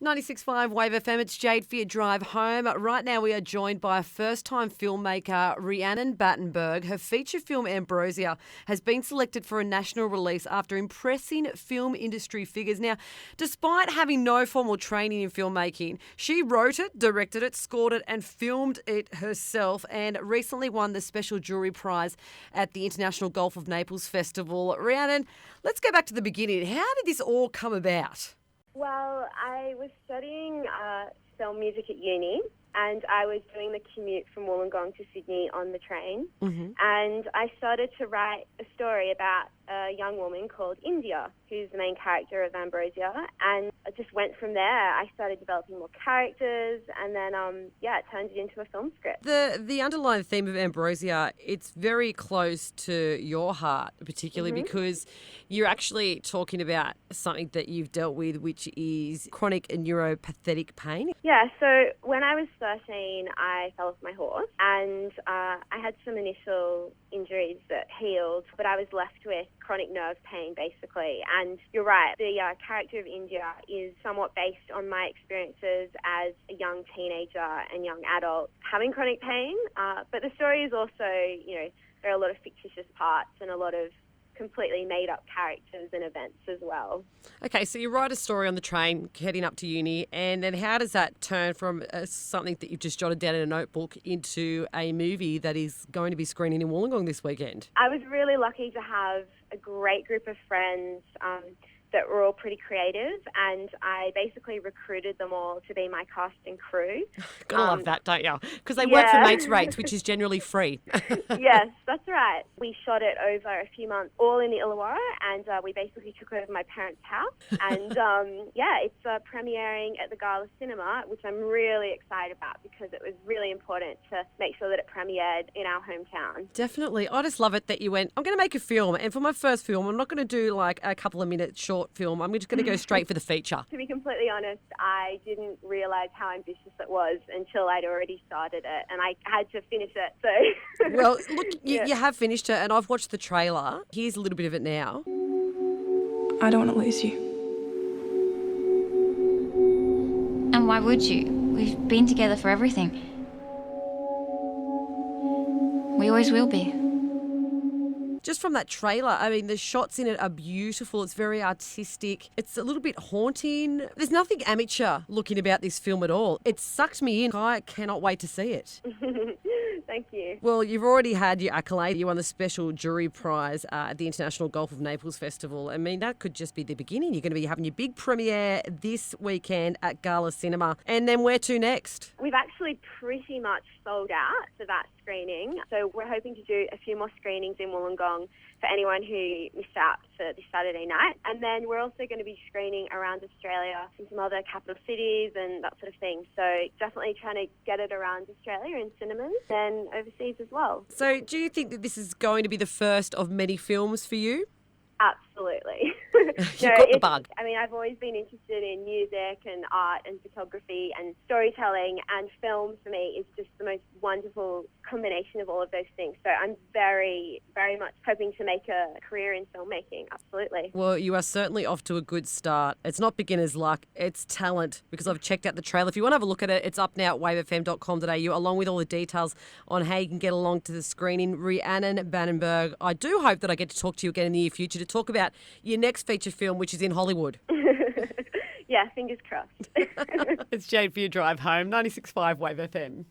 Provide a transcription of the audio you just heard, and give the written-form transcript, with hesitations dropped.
96.5 Wave FM, it's Jade for your drive home. Right now we are joined by a first-time filmmaker, Rhiannon Bannenberg. Her feature film, Ambrosia, has been selected for a national release after impressing film industry figures. Now, despite having no formal training in filmmaking, she wrote it, directed it, scored it and filmed it herself, and recently won the special jury prize at the International Gulf of Naples Festival. Rhiannon, let's go back to the beginning. How did this all come about? Well, I was studying film music at uni, and I was doing the commute from Wollongong to Sydney on the train. And I started to write a story about a young woman called India, who's the main character of Ambrosia. And I just went from there. I started developing more characters, and then, it turned it into a film script. The underlying theme of Ambrosia, it's very close to your heart, particularly because you're actually talking about something that you've dealt with, which is chronic and neuropathic pain. Yeah, so when I was 13, I fell off my horse, and I had some initial injuries that healed, but I was left with chronic nerve pain, basically. And you're right, the character of India is somewhat based on my experiences as a young teenager and young adult having chronic pain. But the story is also, there are a lot of fictitious parts and a lot of completely made-up characters and events as well. Okay, so you write a story on the train heading up to uni, and then how does that turn from something that you've just jotted down in a notebook into a movie that is going to be screening in Wollongong this weekend? I was really lucky to have a great group of friends that were all pretty creative, and I basically recruited them all to be my cast and crew. Gotta love that, don't you? Because they work for mates rates, which is generally free. Yes, that's right. We shot it over a few months, all in the Illawarra, and we basically took over my parents' house. And it's premiering at the Gala Cinema, which I'm really excited about because it was really important to make sure that it premiered in our hometown. Definitely. I just love it that you went, I'm going to make a film, and for my first film, I'm not going to do like a couple of minutes short film. I'm just going to go straight for the feature. To be completely honest, I didn't realise how ambitious it was until I'd already started it, and I had to finish it. So, well, look, you have finished it, and I've watched the trailer. Here's a little bit of it now. I don't want to lose you. And why would you? We've been together for everything. We always will be. Just from that trailer, I mean, the shots in it are beautiful. It's very artistic. It's a little bit haunting. There's nothing amateur looking about this film at all. It sucked me in. I cannot wait to see it. Thank you. Well, you've already had your accolade. You won the special jury prize at the International Gulf of Naples Festival. I mean, that could just be the beginning. You're going to be having your big premiere this weekend at Gala Cinema. And then where to next? We've actually pretty much sold out for that screening. So we're hoping to do a few more screenings in Wollongong for anyone who missed out for this Saturday night. And then we're also going to be screening around Australia in some other capital cities and that sort of thing. So definitely trying to get it around Australia in cinemas and overseas as well. So do you think that this is going to be the first of many films for you? Absolutely. You've got the bug. I mean, I've always been interested in music and art and photography and storytelling, and film for me is just the most wonderful combination of all of those things. So I'm very, very much hoping to make a career in filmmaking. Absolutely. Well, you are certainly off to a good start. It's not beginner's luck, it's talent, because I've checked out the trailer. If you want to have a look at it, it's up now at wavefm.com.au, along with all the details on how you can get along to the screening. Rhiannon Bannenberg, I do hope that I get to talk to you again in the near future to talk about your next feature film, which is in Hollywood. Yeah, fingers crossed. It's Jade for your drive home, 96.5 Wave FM.